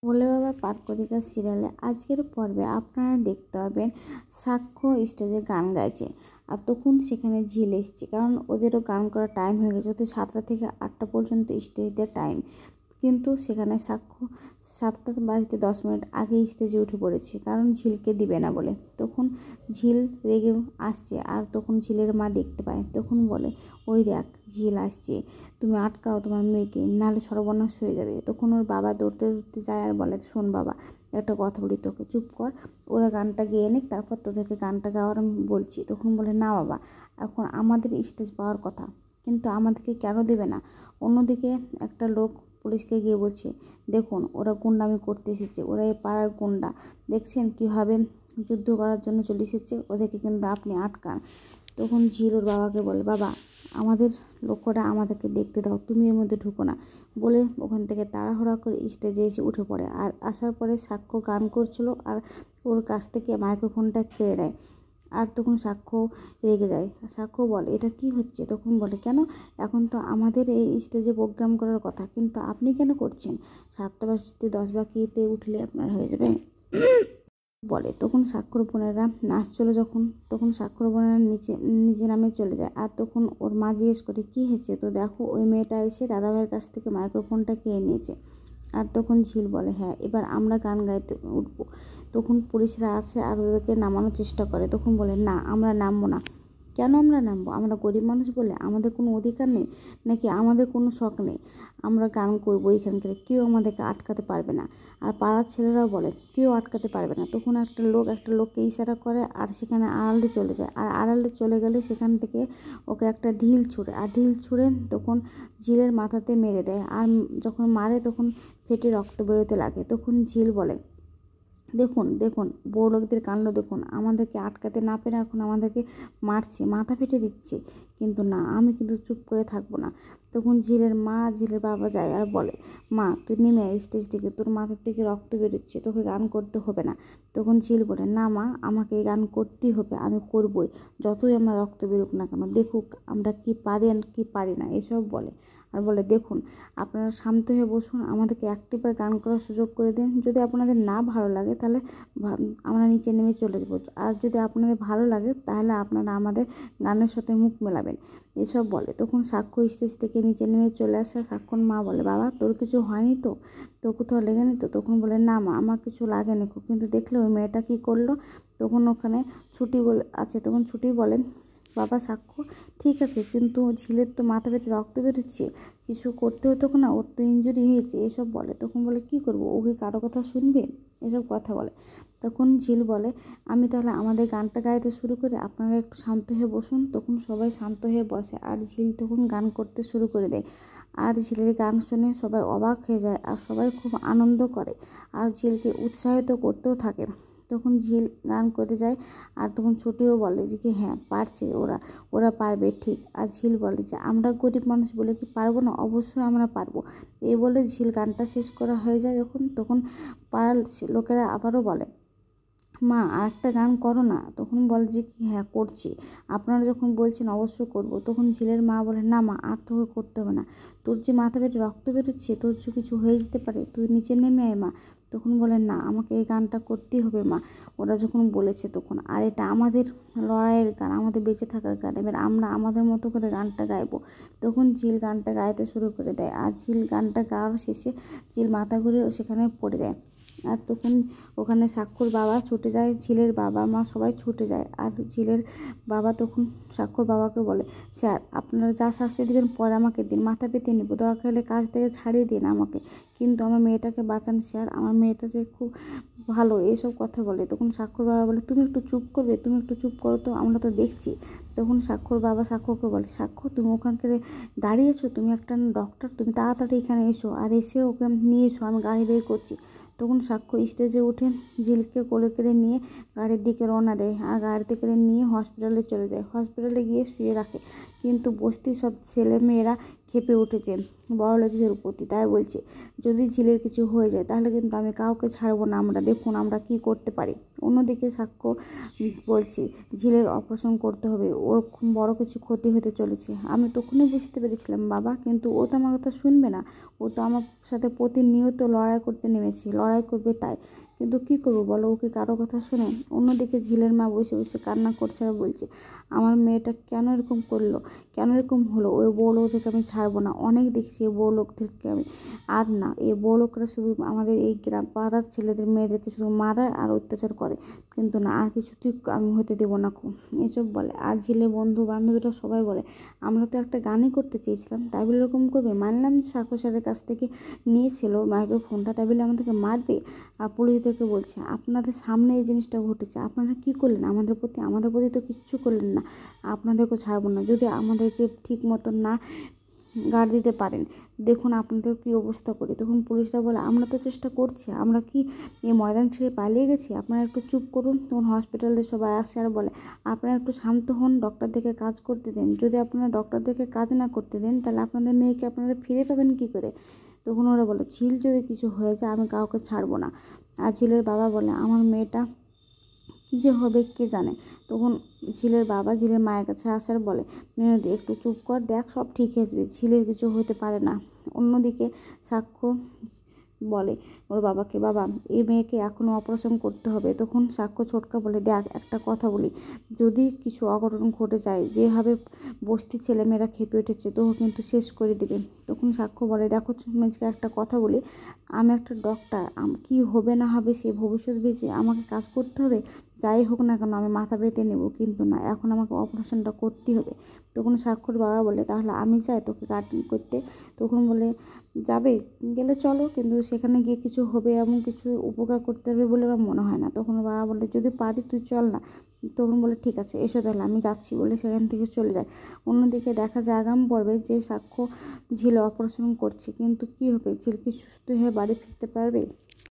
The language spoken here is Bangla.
ভোলে বাবা পার্কদিকা সিরিয়ালে আজকের পর্বে আপনারা দেখতে পাবেন সাক্ষ্য স্টেজে গান গাইছে। আর তখন সেখানে ঝিল এসছে, কারণ ওদেরও গান করার টাইম হয়ে গেছে। ওদের 7টা থেকে 8টা পর্যন্ত স্টেজে টাইম, কিন্তু সেখানে সাক্ষ্য 7টা বাজতে 10 মিনিট আগেই স্টেজে উঠে পড়েছে, কারণ ঝিলকে দিবে না বলে। তখন ঝিল রেগে আসছে, আর তখন ঝিলের মা দেখতে পায়। তখন বলে, ওই দেখ ঝিল আসছে, তুমি আটকাও তোমার মেয়েকে, নাহলে সর্বনাশ হয়ে যাবে। তখন ওর বাবা দৌড়তে দৌড়তে যায় আর বলে, শোন বাবা, একটা কথা বলি তোকে, চুপ কর, ওরা গানটা গেয়ে নিক, তারপর তোদেরকে গানটা গাওয়ার আমি বলছি। তখন বলে, না বাবা, এখন আমাদের স্টেজ পাওয়ার কথা, কিন্তু আমাদেরকে কেন দেবে না? অন্যদিকে একটা লোক পুলিশকে গিয়ে বলছে, দেখুন ওরা গুন্ডামি করতে এসেছে, ওরা এই পাড়ার গুন্ডা, দেখছেন কীভাবে যুদ্ধ করার জন্য চলে এসেছে, ওদেরকে কিন্তু আপনি আটকান। তখন ঝিল ওর বাবাকে বলে, বাবা আমাদের লক্ষ্যটা আমাদেরকে দেখতে দাও, তুমি এর মধ্যে ঢুকো না বলে ওখান থেকে তাড়াহুড়া করে স্টেজে এসে উঠে পড়ে। আর আসার পরে সাক্ষ্য গান করছিল, আর ওর কাছ থেকে মাইক্রোফোনটা কেড়ে নেয়। আর তখন সাক্ষ্য রেগে যায়। সাক্ষ্য বলে, এটা কি হচ্ছে? তখন বলে, কেন, এখন তো আমাদের এই স্টেজে প্রোগ্রাম করার কথা, কিন্তু আপনি কেন করছেন? 7টা বাজতে 10 বাকিতে উঠলে আপনার হয়ে যাবে বলে। তখন সাক্ষর বোনেরা নাচছিল যখন, তখন সাক্ষর বোনেরা নিচে নামে চলে যায়। আর তখন ওর মা জিজ্ঞেস করে, কি হয়েছে? তো দেখো ওই মেয়েটা এসে দাদাভাইয়ের কাছ থেকে মাইক্রোফোনটা খেয়ে নিয়েছে। আর তখন ঝিল বলে, হ্যাঁ এবার আমরা গান গাইতে উঠবো। তখন পুলিশরা আসে আর ওদেরকে নামানোর চেষ্টা করে। তখন বলে, না আমরা নামবো না। কেন আমরা নামবো? আমরা গরিব মানুষ বলে আমাদের কোনো অধিকার নেই নাকি? আমাদের কোনো শখ নেই? আমরা গান করবো এখানকার, কেউ আমাদেরকে আটকাতে পারবে না। আর পাড়ার ছেলেরাও বলে, কেউ আটকাতে পারবে না। তখন একটা লোককে ইশারা করে, আর সেখানে আড়ালে চলে যায়। আর আড়ালে চলে গেলে সেখান থেকে ওকে একটা ঢিল ছুঁড়ে, আর ঢিল ছুঁড়ে তখন ঝিলের মাথাতে মেরে দেয়। আর যখন মারে তখন ফেটে রক্ত বেরোতে লাগে। তখন ঝিল বলে, দেখুন দেখুন বড় লোকদের কাণ্ড দেখুন, আমাদেরকে আটকাতে না পেরে এখন আমাদেরকে মারছে, মাথা ফেটে দিচ্ছে, কিন্তু না, আমি কিন্তু চুপ করে থাকবো না। তখন ঝিলের বাবা যায় আর বলে, মা তুই নেমে আয় স্টেজ থেকে, তোর মাথার থেকে রক্ত বেরোচ্ছে, তোকে গান করতে হবে না। তখন ঝিল বলে, না মা, আমাকে এই গান করতেই হবে, আমি করবই, যতই আমার রক্ত বেরোক না কেন, দেখুক আমরা কি পারি আর কি পারি না, এসব বলে। আর বলে, দেখুন আপনারা শান্ত হয়ে বসুন, আমাদেরকে একটিবার গান করার সুযোগ করে দিন, যদি আপনাদের না ভালো লাগে তাহলে আমরা নিচে নেমে চলে যাবো, আর যদি আপনাদের ভালো লাগে তাহলে আপনারা আমাদের গানের সাথে মুখ মেলাবেন, এসব বলে। তখন সাক্ষ্য স্টেজ থেকে নিচে নেমে চলে আসে। সাক্ষ্যর মা বলে, বাবা তোর কিছু হয়নি তো, তোর কোথাও লেগেনি তো? তখন বলে, না মা, আমার কিছু লাগেনি, কিন্তু দেখলে ওই মেয়েটা কী করলো। তখন ওখানে ছুটি বলে আছে, তখন ছুটি বলে, বাবা সাক্ষ্য ঠিক আছে, কিন্তু ঝিলের তো মাথা পেটে রক্ত বেরোচ্ছে, কিছু করতে হতো না, ওর তো ইনজুরি হয়েছে, এসব বলে। তখন বলে, কি করব, ও কি কারো কথা শুনবে? এসব কথা বলে। তখন ঝিল বলে, আমি তাহলে আমাদের গানটা গাইতে শুরু করি, আপনারা একটু শান্ত হয়ে বসুন। তখন সবাই শান্ত হয়ে বসে, আর ঝিল তখন গান করতে শুরু করে দেয়। আর ঝিলের গান শুনে সবাই অবাক হয়ে যায়, আর সবাই খুব আনন্দ করে, আর ঝিলকে উৎসাহিত করতেও থাকে। তখন ঝিল গান করে যায়, আর তখন ছুটিও বলে যে কি হ্যাঁ পারছে, ওরা পারবে ঠিক। আর ঝিল বলে যে আমরা গরিব মানুষ বলে কি পারবো না? অবশ্যই আমরা পারবো। এই বলে ঝিল গানটা শেষ করা হয়ে যায় যখন, তখন পাড়ার লোকেরা আবারও বলে, মা আর একটা গান করো না। তখন বলে যে কি হ্যাঁ করছি, আপনারা যখন বলছেন অবশ্যই করব। তখন ঝিলের মা বলে, না মা, আর তোকে করতে হবে না, তোর যে মাথা পেটে রক্ত বেরোচ্ছে, তোর যে কিছু হয়ে যেতে পারে, তুই নিচে নেমে আয় মা। তখন বলে, না আমাকে এই গানটা করতেই হবে মা, ওরা যখন বলেছে তখন, আর এটা আমাদের লড়াইয়ের গান, আমাদের বেঁচে থাকার গান, এবার আমরা আমাদের মতো করে গানটা গাইবো। তখন ঝিল গানটা গাইতে শুরু করে দেয়, আর ঝিল গানটা গাওয়ার শেষে ঝিল মাথা ঘুরে সেখানে পড়ে যায়। আর তখন ওখানে সাক্ষর বাবা ছুটে যায়, ঝিলের বাবা মা সবাই ছুটে যায়। আর ঝিলের বাবা তখন সাক্ষর বাবাকে বলে, স্যার আপনারা যা শাস্তি দেবেন পরে আমাকে দিন, মাথা পেতে নেব, দরকার হলে কাজ থেকে ছাড়িয়ে দিন আমাকে, কিন্তু আমার মেয়েটাকে বাঁচান স্যার, আমার মেয়েটা যে খুব ভালো, এইসব কথা বলে। তখন সাক্ষর বাবা বলে, তুমি একটু চুপ করবে, তুমি একটু চুপ করো তো, আমরা তো দেখছি। তখন সাক্ষর বাবা সাক্ষ্যকে বলে, সাক্ষ্য তুমি ওখানকার দাঁড়িয়েছো, তুমি একটা ডক্টর, তুমি তাড়াতাড়ি এখানে এসো, আর এসে ওকে নিয়ে এসো, আমি গাড়ি বের করছি। তখন সাক্ষ্য স্টেজে উঠে ঝিলকে কোলে করে নিয়ে গাড়ির দিকে রওনা দেয়, আর গাড়িতে করে নিয়ে হসপিটালে চলে যায়। হসপিটালে গিয়ে শুয়ে রাখে, কিন্তু বস্তির সব ছেলে মেয়েরা খেপে উঠেছে বড়লোকদের প্রতি, তাই বলছে যদি ঝিলের কিছু হয়ে যায় তাহলে কিন্তু আমি কাউকে ছাড়বো না, আমরা দেখুন আমরা কি করতে পারি। অন্যদিকে সাক্ষ্য বলছে ঝিলের অপারেশন করতে হবে, ওর খুব বড় কিছু ক্ষতি হতে চলেছে। আমি তখনই বুঝতে পেরেছিলাম বাবা, কিন্তু ও তো আমার কথা শুনবে না, ও তো আমার সাথে প্রতিনিয়ত লড়াই করতে নেমেছে, লড়াই করবে তাই, কিন্তু কি করবো বলো, ওকে কারো কথা শুনে। অন্যদিকে ঝিলের মা বসে বসে কান্না করছে আর বলছে আমার মেয়েটা কেন এরকম করলো, কেন এরকম হলো, ওই বউ লোকদেরকে আমি ছাড়বো না, অনেক দেখছি এই বউ লোকদেরকে আমি। আর না, এই বউ লোকরা শুধু আমাদের এই গ্রাম পাড়ার ছেলেদের মেয়েদেরকে শুধু মারায় আর অত্যাচার করে, কিন্তু না আর কিছুতেই আমি হতে দেবো না খুব এসব বলে। আর ঝিলে বন্ধু বান্ধবীরা সবাই বলে আমরা তো একটা গানই করতে চেয়েছিলাম, তাই বলে এরকম করবে, মানলাম যে সাক্ষ্য স্যারের কাছ থেকে নিয়েছিল মাইক্রোফোনটা, তাই বলে আমাদেরকে মারবে। আর পুলিশদেরকে বলছে আপনাদের সামনে এই জিনিসটা ঘটেছে, আপনারা কি করলেন আমাদের প্রতি, আমাদের প্রতি তো কিচ্ছু করলেন না, আপনাদেরকে ছাড়বো না, যদি আমাদেরকে ঠিক মতো না গার্ড দিতে পারেন দেখুন আপনাদের কী অবস্থা করি। তখন পুলিশরা বলে আমরা তো চেষ্টা করছি, আমরা কি এই ময়দান ছেড়ে পালিয়ে গেছি, আপনারা একটু চুপ করুন। তখন হসপিটালের সবাই আসে আর বলে আপনারা একটু শান্ত হন, ডক্টরদেরকে কাজ করতে দেন, যদি আপনারা ডক্টরদেরকে কাজ না করতে দেন তাহলে আপনাদের মেয়েকে আপনারা ফিরে পাবেন কী করে। তখন ওরা বলে ঝিল যদি কিছু হয়ে যায় আমি কাউকে ছাড়বো না। আর ঝিলের বাবা বলে আমার মেয়েটা কী যে হবে কে জানে। তখন ঝিলের বাবা ঝিলের মায়ের কাছে আসার বলে মিনতি একটু চুপ কর, দেখ সব ঠিক হয়ে যাবে, ঝিলের কিছু হতে পারে না। অন্যদিকে সাক্ষ্য বলে ওর বাবাকে বাবা এই মেয়েকে এখনও অপারেশন করতে হবে। তখন সাক্ষ্য ছোটকা বলে দেখ একটা কথা বলি, যদি কিছু অঘটন ঘটে যায় যেভাবে বস্তির ছেলেমেয়েরা খেপে উঠেছে তো কিন্তু শেষ করে দেবে। তখন সাক্ষ্য বলে দেখো মেজকে একটা কথা বলি, আমি একটা ডক্টর, কি হবে না হবে সে ভবিষ্যৎ বেঁচে আমাকে কাজ করতে হবে, যাই হোক না কেন আমি মাথা পেতে নেব, কিন্তু না এখন আমাকে অপারেশনটা করতেই হবে। তখন সাক্ষর বাবা বলে তাহলে আমি চাই তোকে কাটিং করতে। তখন বলে যাবে, গেলে চলো, কিন্তু সেখানে গিয়ে কিছু হবে এমন কিছু উপকার করতে হবে বলে আমার মনে হয় না। তখন বাবা বলে যদি পারি তুই চল না। তখন বলে ঠিক আছে এসো তাহলে আমি যাচ্ছি বলে সেখান থেকে চলে যায়। অন্যদিকে দেখা যায় আগাম পর্বে যে সাক্ষ্য ঝিল অপারেশন করছে, কিন্তু কি হবে, ঝিল কি সুস্থ হয়ে বাড়ি ফিরতে পারবে?